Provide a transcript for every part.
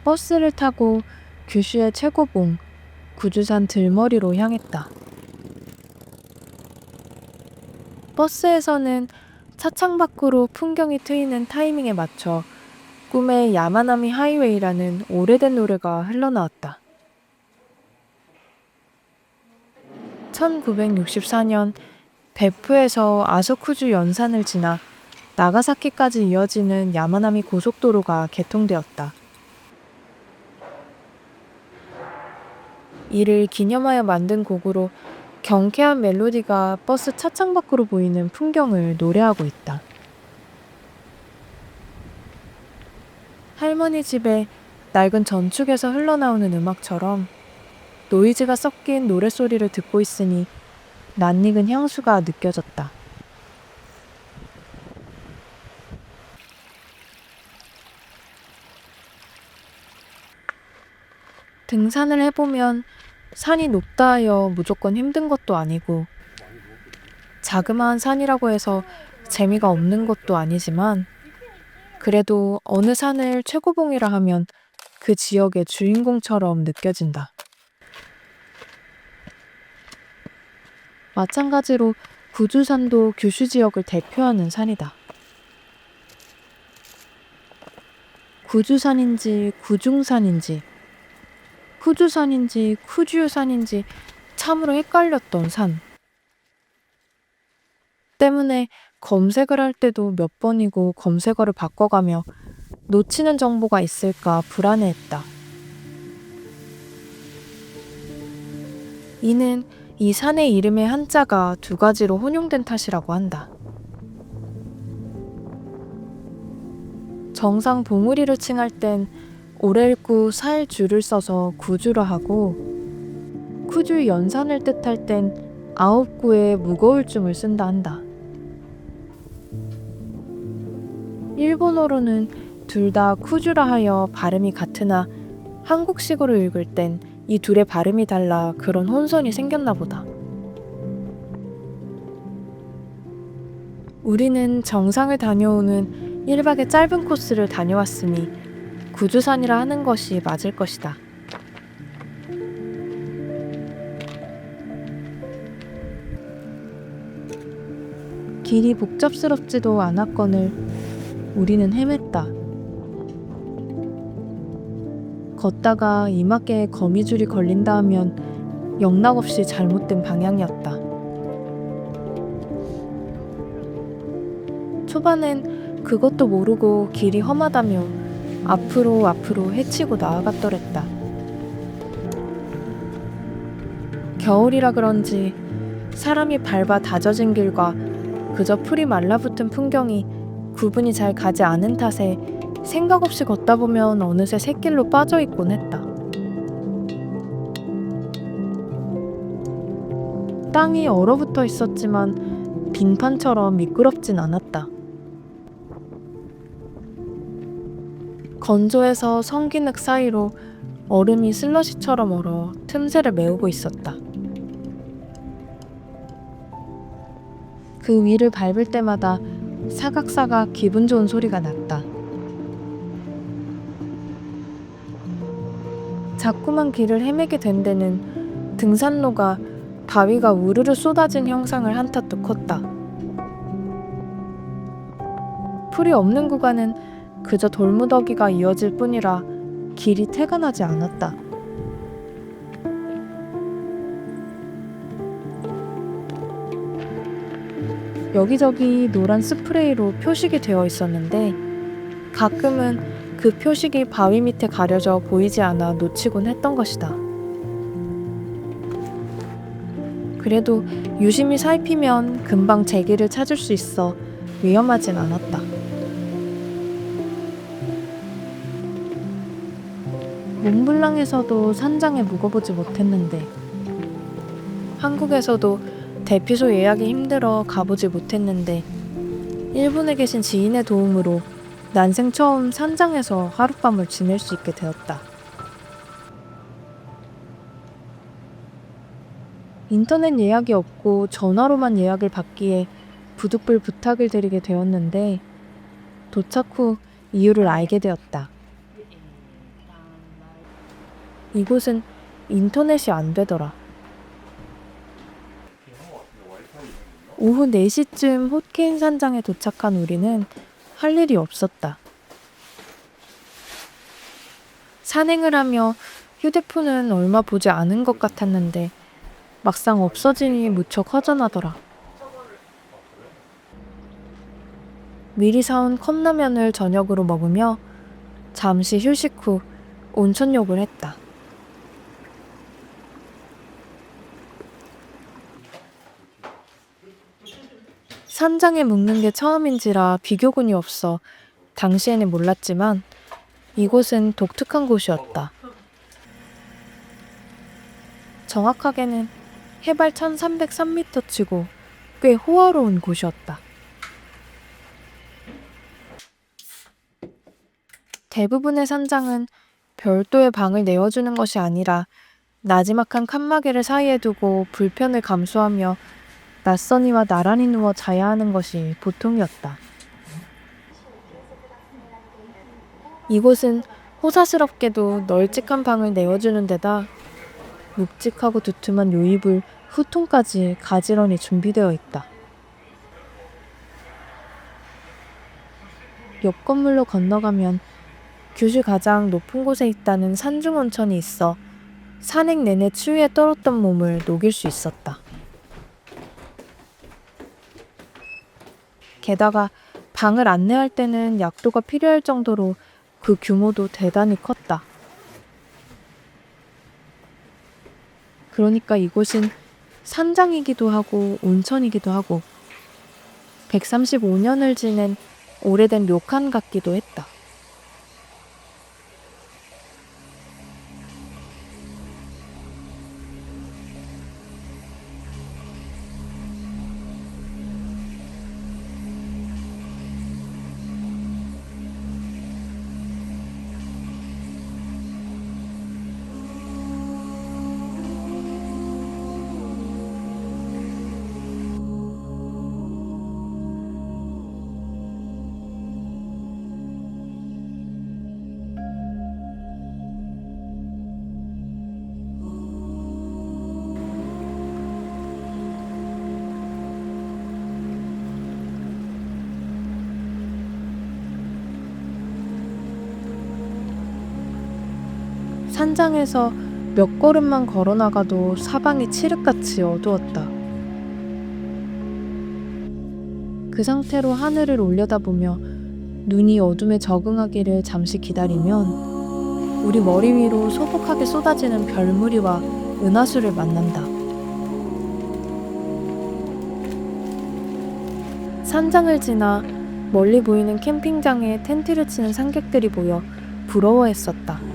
버스를 타고 규슈의 최고봉 구주산 들머리로 향했다. 버스에서는 차창 밖으로 풍경이 트이는 타이밍에 맞춰 꿈의 야마나미 하이웨이라는 오래된 노래가 흘러나왔다. 1964년 베프에서 아소쿠주 연산을 지나 나가사키까지 이어지는 야마나미 고속도로가 개통되었다. 이를 기념하여 만든 곡으로 경쾌한 멜로디가 버스 차창 밖으로 보이는 풍경을 노래하고 있다. 할머니 집에 낡은 전축에서 흘러나오는 음악처럼 노이즈가 섞인 노랫소리를 듣고 있으니 낯익은 향수가 느껴졌다. 등산을 해보면 산이 높다 하여 무조건 힘든 것도 아니고 자그마한 산이라고 해서 재미가 없는 것도 아니지만 그래도 어느 산을 최고봉이라 하면 그 지역의 주인공처럼 느껴진다. 마찬가지로 구주산도 규슈 지역을 대표하는 산이다. 구주산인지 구중산인지 쿠주산인지 쿠주산인지 참으로 헷갈렸던 산. 때문에 검색을 할 때도 몇 번이고 검색어를 바꿔가며 놓치는 정보가 있을까 불안해했다. 이는 이 산의 이름의 한자가 두 가지로 혼용된 탓이라고 한다. 정상 봉우리를 칭할 땐 오렐구 살주를 써서 구주라 하고 쿠주 연산을 뜻할 땐 9구의 무거울 줌을 쓴다 한다. 일본어로는 둘 다 쿠주라 하여 발음이 같으나 한국식으로 읽을 땐 이 둘의 발음이 달라 그런 혼선이 생겼나 보다. 우리는 정상을 다녀오는 1박의 짧은 코스를 다녀왔으니 구주산이라 하는 것이 맞을 것이다. 길이 복잡스럽지도 않았거늘 우리는 헤맸다. 걷다가 이마께에 거미줄이 걸린다 하면 영락없이 잘못된 방향이었다. 초반엔 그것도 모르고 길이 험하다며 앞으로 헤치고 나아갔더랬다. 겨울이라 그런지 사람이 밟아 다져진 길과 그저 풀이 말라붙은 풍경이 구분이 잘 가지 않은 탓에 생각 없이 걷다 보면 어느새 샛길로 빠져있곤 했다. 땅이 얼어붙어 있었지만 빙판처럼 미끄럽진 않았다. 건조해서 성기늑 사이로 얼음이 슬러시처럼 얼어 틈새를 메우고 있었다. 그 위를 밟을 때마다 사각사각 기분 좋은 소리가 났다. 자꾸만 길을 헤매게 된 데는 등산로가 바위가 우르르 쏟아진 형상을 한탓도 컸다. 풀이 없는 구간은 그저 돌무더기가 이어질 뿐이라 길이 태가 나지 않았다. 여기저기 노란 스프레이로 표식이 되어 있었는데 가끔은 그 표식이 바위 밑에 가려져 보이지 않아 놓치곤 했던 것이다. 그래도 유심히 살피면 금방 제 길을 찾을 수 있어 위험하진 않았다. 몽블랑에서도 산장에 묵어보지 못했는데 한국에서도 대피소 예약이 힘들어 가보지 못했는데 일본에 계신 지인의 도움으로 난생 처음 산장에서 하룻밤을 지낼 수 있게 되었다. 인터넷 예약이 없고 전화로만 예약을 받기에 부득불 부탁을 드리게 되었는데 도착 후 이유를 알게 되었다. 이곳은 인터넷이 안 되더라. 오후 4시쯤 홑케인 산장에 도착한 우리는 할 일이 없었다. 산행을 하며 휴대폰은 얼마 보지 않은 것 같았는데 막상 없어지니 무척 허전하더라. 미리 사온 컵라면을 저녁으로 먹으며 잠시 휴식 후 온천욕을 했다. 산장에 묵는 게 처음인지라 비교군이 없어 당시에는 몰랐지만 이곳은 독특한 곳이었다. 정확하게는 해발 1303m 치고 꽤 호화로운 곳이었다. 대부분의 산장은 별도의 방을 내어주는 것이 아니라 나지막한 칸막이를 사이에 두고 불편을 감수하며 낯선 이와 나란히 누워 자야 하는 것이 보통이었다. 이곳은 호사스럽게도 널찍한 방을 내어주는 데다 묵직하고 두툼한 요이불, 후통까지 가지런히 준비되어 있다. 옆 건물로 건너가면 규슈 가장 높은 곳에 있다는 산중 온천이 있어 산행 내내 추위에 떨었던 몸을 녹일 수 있었다. 게다가 방을 안내할 때는 약도가 필요할 정도로 그 규모도 대단히 컸다. 그러니까 이곳은 산장이기도 하고 온천이기도 하고 135년을 지낸 오래된 료칸 같기도 했다. 산장에서 몇 걸음만 걸어 나가도 사방이 칠흑같이 어두웠다. 그 상태로 하늘을 올려다보며 눈이 어둠에 적응하기를 잠시 기다리면 우리 머리 위로 소복하게 쏟아지는 별무리와 은하수를 만난다. 산장을 지나 멀리 보이는 캠핑장에 텐트를 치는 상객들이 모여 부러워했었다.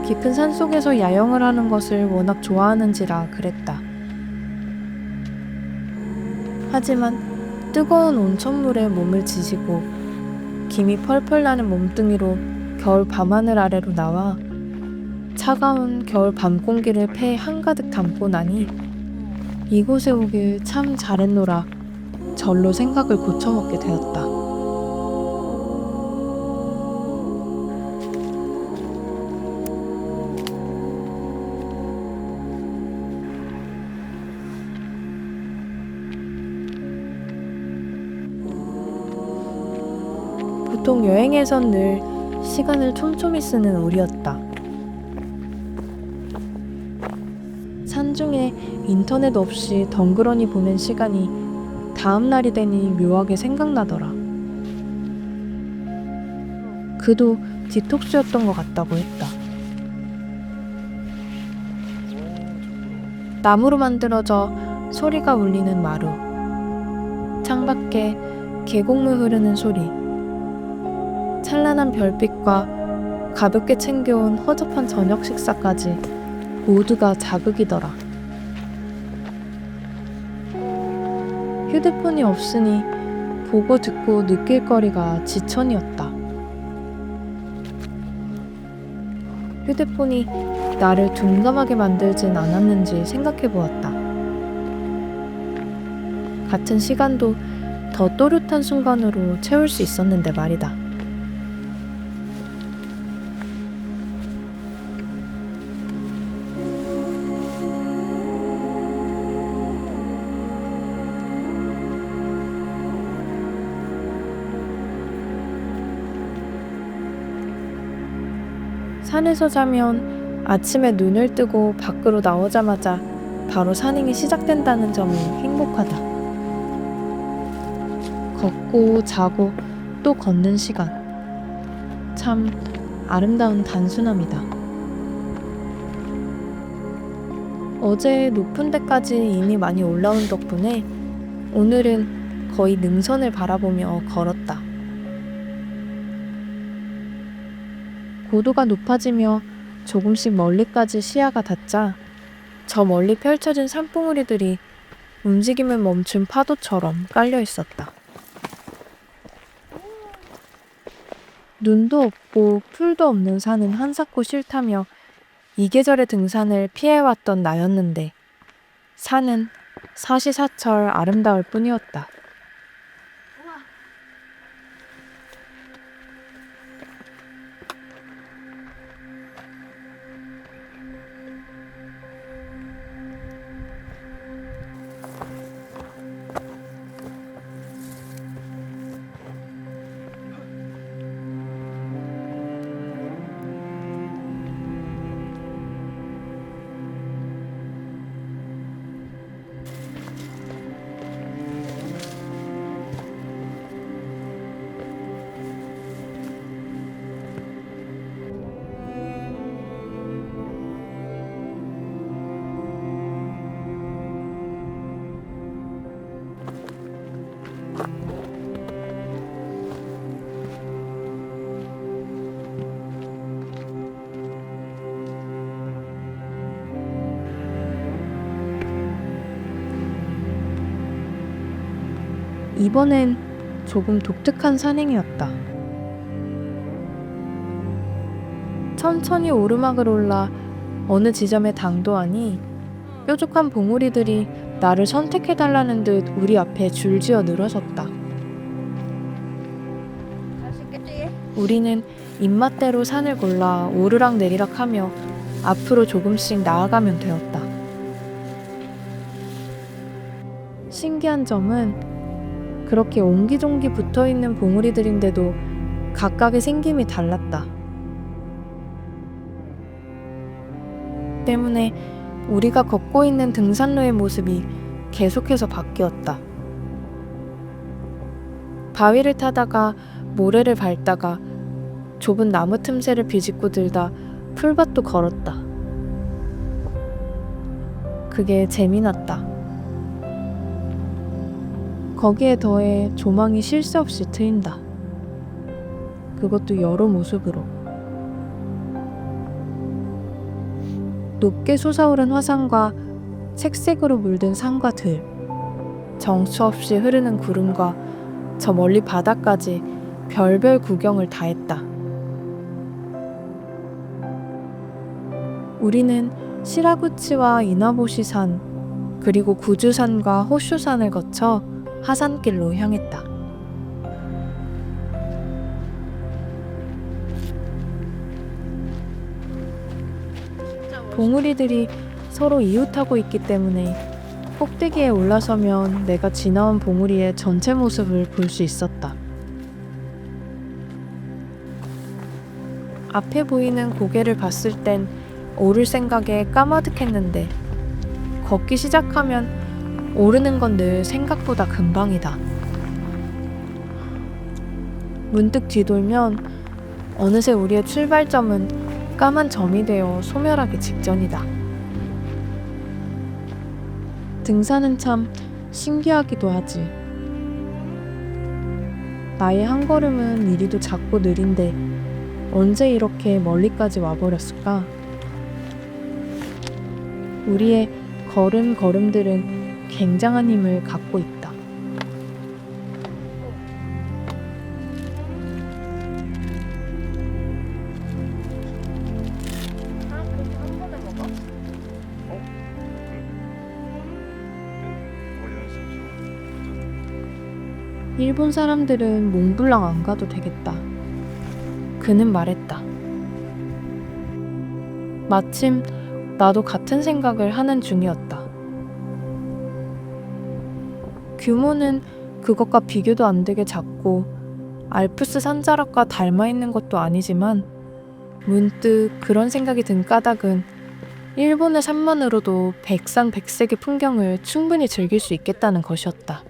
깊은 산속에서 야영을 하는 것을 워낙 좋아하는지라 그랬다. 하지만 뜨거운 온천물에 몸을 지지고 김이 펄펄 나는 몸뚱이로 겨울 밤하늘 아래로 나와 차가운 겨울 밤 공기를 폐에 한가득 담고 나니 이곳에 오길 참 잘했노라 절로 생각을 고쳐먹게 되었다. 보통 여행에선 늘 시간을 촘촘히 쓰는 우리였다. 산중에 인터넷 없이 덩그러니 보낸 시간이 다음 날이 되니 묘하게 생각나더라. 그도 디톡스였던 것 같다고 했다. 나무로 만들어져 소리가 울리는 마루, 창밖에 계곡물 흐르는 소리, 찬란한 별빛과 가볍게 챙겨온 허접한 저녁 식사까지 모두가 자극이더라. 휴대폰이 없으니 보고 듣고 느낄 거리가 지천이었다. 휴대폰이 나를 둔감하게 만들진 않았는지 생각해 보았다. 같은 시간도 더 또렷한 순간으로 채울 수 있었는데 말이다. 산에서 자면 아침에 눈을 뜨고 밖으로 나오자마자 바로 산행이 시작된다는 점이 행복하다. 걷고 자고 또 걷는 시간. 참 아름다운 단순함이다. 어제 높은 데까지 이미 많이 올라온 덕분에 오늘은 거의 능선을 바라보며 걸었다. 고도가 높아지며 조금씩 멀리까지 시야가 닿자 저 멀리 펼쳐진 산봉우리들이 움직임을 멈춘 파도처럼 깔려 있었다. 눈도 없고 풀도 없는 산은 한사코 싫다며 이 계절의 등산을 피해왔던 나였는데 산은 사시사철 아름다울 뿐이었다. 이번엔 조금 독특한 산행이었다. 천천히 오르막을 올라 어느 지점에 당도하니 뾰족한 봉우리들이 나를 선택해달라는 듯 우리 앞에 줄지어 늘어섰다. 우리는 입맛대로 산을 골라 오르락 내리락 하며 앞으로 조금씩 나아가면 되었다. 신기한 점은 그렇게 옹기종기 붙어있는 봉우리들인데도 각각의 생김이 달랐다. 때문에 우리가 걷고 있는 등산로의 모습이 계속해서 바뀌었다. 바위를 타다가 모래를 밟다가 좁은 나무 틈새를 비집고 들다 풀밭도 걸었다. 그게 재미났다. 거기에 더해 조망이 쉴 새 없이 트인다. 그것도 여러 모습으로. 높게 솟아오른 화산과 색색으로 물든 산과 들, 정처 없이 흐르는 구름과 저 멀리 바다까지 별별 구경을 다 했다. 우리는 시라구치와 이나보시산, 그리고 구주산과 호슈산을 거쳐 하산길로 향했다. 봉우리들이 서로 이웃하고 있기 때문에 꼭대기에 올라서면 내가 지나온 봉우리의 전체 모습을 볼 수 있었다. 앞에 보이는 고개를 봤을 땐 오를 생각에 까마득했는데 걷기 시작하면 오르는 건 늘 생각보다 금방이다. 문득 뒤돌면 어느새 우리의 출발점은 까만 점이 되어 소멸하기 직전이다. 등산은 참 신기하기도 하지. 나의 한 걸음은 이리도 작고 느린데 언제 이렇게 멀리까지 와버렸을까? 우리의 걸음들은 굉장한 힘을 갖고 있다. 일본 사람들은 몽블랑 안 가도 되겠다. 그는 말했다. 마침 나도 같은 생각을 하는 중이었다. 규모는 그것과 비교도 안 되게 작고 알프스 산자락과 닮아 있는 것도 아니지만 문득 그런 생각이 든 까닭은 일본의 산만으로도 백상백색의 풍경을 충분히 즐길 수 있겠다는 것이었다.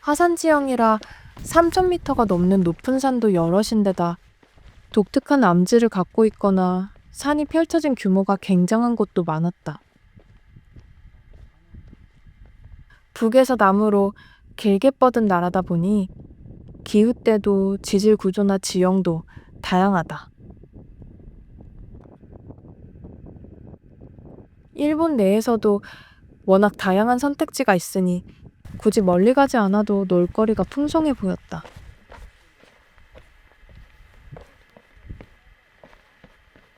하산 지형이라 3,000m가 넘는 높은 산도 여럿인데다 독특한 암지를 갖고 있거나 산이 펼쳐진 규모가 굉장한 곳도 많았다. 북에서 남으로 길게 뻗은 나라다 보니 기후때도 지질 구조나 지형도 다양하다. 일본 내에서도 워낙 다양한 선택지가 있으니 굳이 멀리 가지 않아도 놀거리가 풍성해 보였다.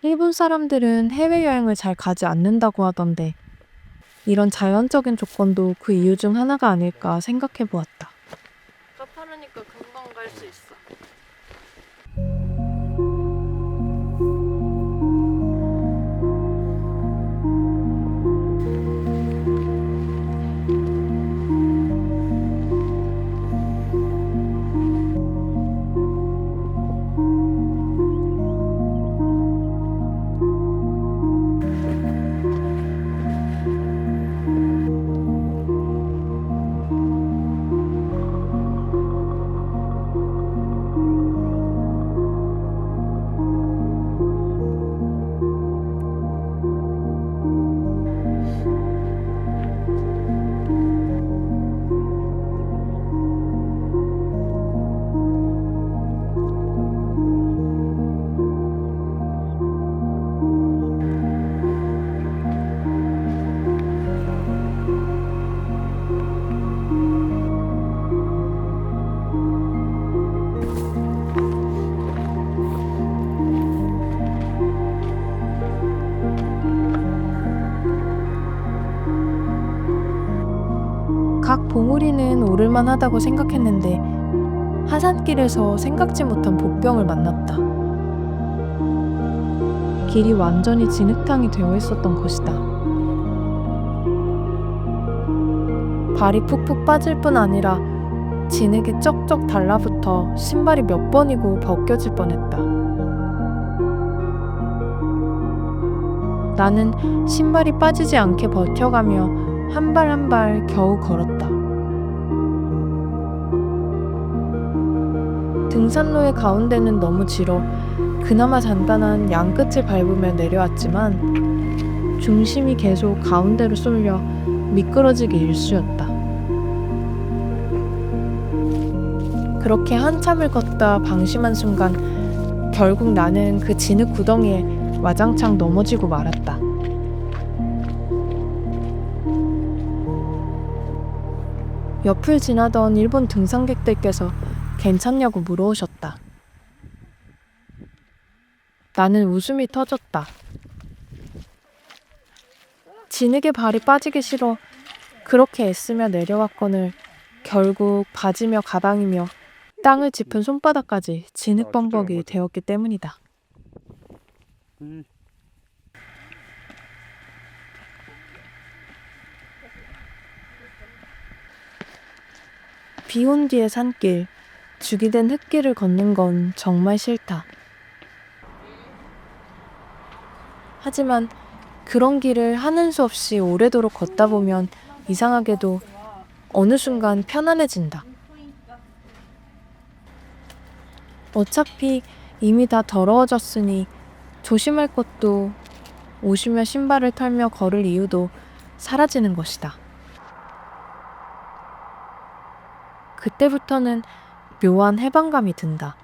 일본 사람들은 해외여행을 잘 가지 않는다고 하던데 이런 자연적인 조건도 그 이유 중 하나가 아닐까 생각해 보았다. 카파르니까 금방 갈 수 있어. 각 봉우리는 오를만 하다고 생각했는데 하산길에서 생각지 못한 복병을 만났다. 길이 완전히 진흙탕이 되어 있었던 것이다. 발이 푹푹 빠질 뿐 아니라 진흙에 쩍쩍 달라붙어 신발이 몇 번이고 벗겨질 뻔했다. 나는 신발이 빠지지 않게 버텨가며 한 발 한 발 겨우 걸었다. 등산로의 가운데는 너무 질어 그나마 단단한 양끝을 밟으며 내려왔지만 중심이 계속 가운데로 쏠려 미끄러지기 일쑤였다. 그렇게 한참을 걷다 방심한 순간 결국 나는 그 진흙 구덩이에 와장창 넘어지고 말았다. 옆을 지나던 일본 등산객들께서 괜찮냐고 물어오셨다. 나는 웃음이 터졌다. 진흙에 발이 빠지기 싫어 그렇게 애쓰며 내려왔거늘 결국 바지며 가방이며 땅을 짚은 손바닥까지 진흙범벅이 되었기 때문이다. 비 온 뒤의 산길, 죽이 된 흙길을 걷는 건 정말 싫다. 하지만 그런 길을 하는 수 없이 오래도록 걷다 보면 이상하게도 어느 순간 편안해진다. 어차피 이미 다 더러워졌으니 조심할 것도 오시며 신발을 털며 걸을 이유도 사라지는 것이다. 그때부터는 묘한 해방감이 든다.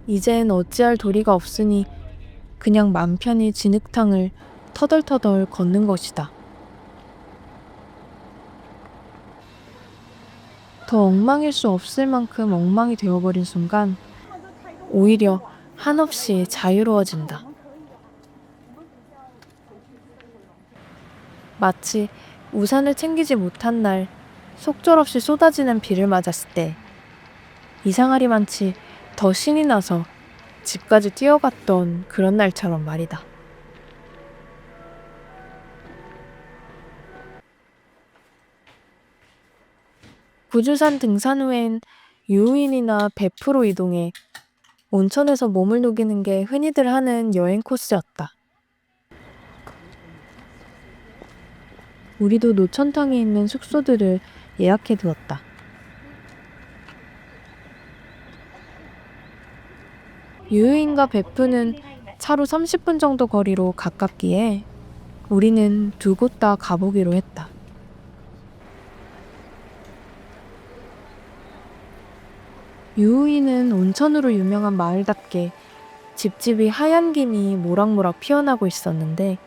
이젠 어찌할 도리가 없으니 그냥 맘 편히 진흙탕을 터덜터덜 걷는 것이다. 더 엉망일 수 없을 만큼 엉망이 되어버린 순간 오히려 한없이 자유로워진다. 마치 우산을 챙기지 못한 날 속절없이 쏟아지는 비를 맞았을 때 이상하리만치 더 신이 나서 집까지 뛰어갔던 그런 날처럼 말이다. 구주산 등산 후엔 유인이나 배프로 이동해 온천에서 몸을 녹이는 게 흔히들 하는 여행 코스였다. 우리도 노천탕에 있는 숙소들을 예약해 두었다. 유인과 배프는 차로 30분 정도 거리로 가깝기에 우리는 두 곳 다 가보기로 했다. 유우이는 온천으로 유명한 마을답게 집집이 하얀 김이 모락모락 피어나고 있었는데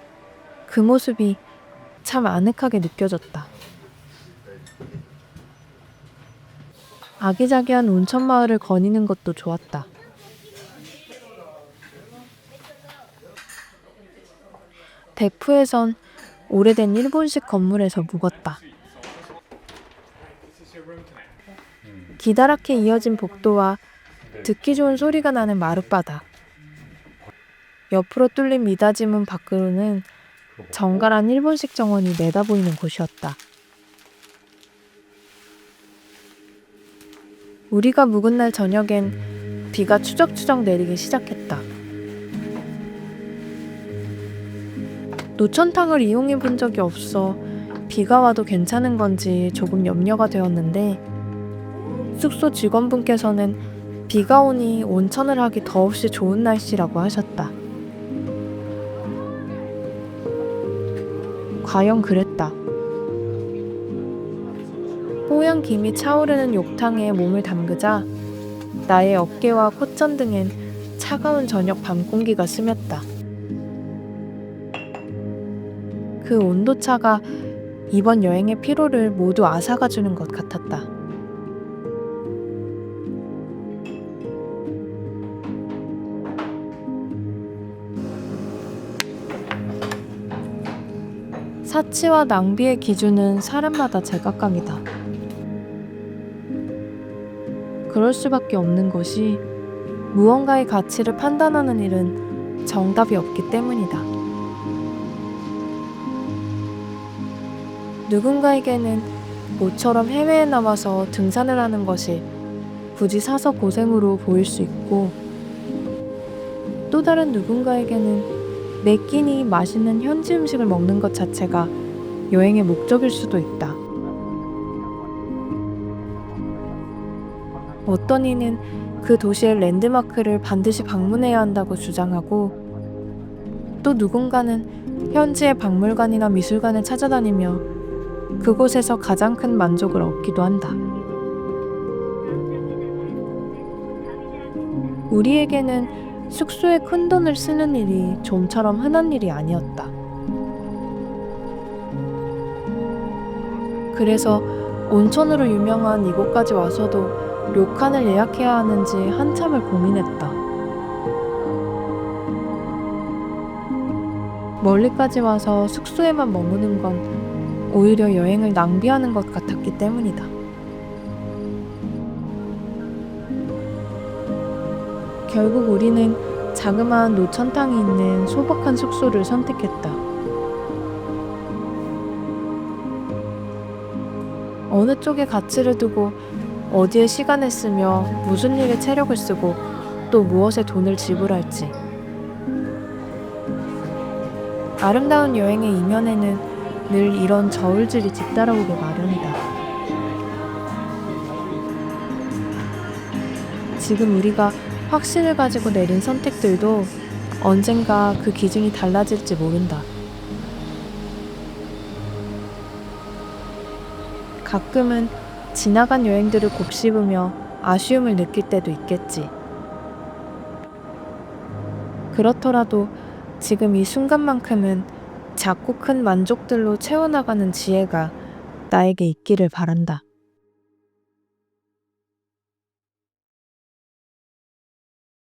그 모습이 참 아늑하게 느껴졌다. 아기자기한 온천 마을을 거니는 것도 좋았다. 데프에선 오래된 일본식 건물에서 묵었다. 기다랗게 이어진 복도와 듣기 좋은 소리가 나는 마룻바다. 옆으로 뚫린 미닫이 문 밖으로는 정갈한 일본식 정원이 내다보이는 곳이었다. 우리가 묵은 날 저녁엔 비가 추적추적 내리기 시작했다. 노천탕을 이용해 본 적이 없어 비가 와도 괜찮은 건지 조금 염려가 되었는데 숙소 직원분께서는 비가 오니 온천을 하기 더없이 좋은 날씨라고 하셨다. 과연 그랬다. 뽀얀 김이 차오르는 욕탕에 몸을 담그자 나의 어깨와 콧전 등엔 차가운 저녁 밤 공기가 스몄다. 그 온도차가 이번 여행의 피로를 모두 앗아가주는 것 같았다. 사치와 낭비의 기준은 사람마다 제각각이다. 그럴 수밖에 없는 것이 무언가의 가치를 판단하는 일은 정답이 없기 때문이다. 누군가에게는 모처럼 해외에 나와서 등산을 하는 것이 굳이 사서 고생으로 보일 수 있고 또 다른 누군가에게는 매 끼니 맛있는 현지 음식을 먹는 것 자체가 여행의 목적일 수도 있다. 어떤 이는 그 도시의 랜드마크를 반드시 방문해야 한다고 주장하고 또 누군가는 현지의 박물관이나 미술관을 찾아다니며 그곳에서 가장 큰 만족을 얻기도 한다. 우리에게는 숙소에 큰돈을 쓰는 일이 좀처럼 흔한 일이 아니었다. 그래서 온천으로 유명한 이곳까지 와서도 료칸을 예약해야 하는지 한참을 고민했다. 멀리까지 와서 숙소에만 머무는 건 오히려 여행을 낭비하는 것 같았기 때문이다. 결국 우리는 자그마한 노천탕이 있는 소박한 숙소를 선택했다. 어느 쪽에 가치를 두고 어디에 시간을 쓰며 무슨 일에 체력을 쓰고 또 무엇에 돈을 지불할지. 아름다운 여행의 이면에는 늘 이런 저울질이 뒤따라오기 마련이다. 지금 우리가 확신을 가지고 내린 선택들도 언젠가 그 기준이 달라질지 모른다. 가끔은 지나간 여행들을 곱씹으며 아쉬움을 느낄 때도 있겠지. 그렇더라도 지금 이 순간만큼은 작고 큰 만족들로 채워나가는 지혜가 나에게 있기를 바란다.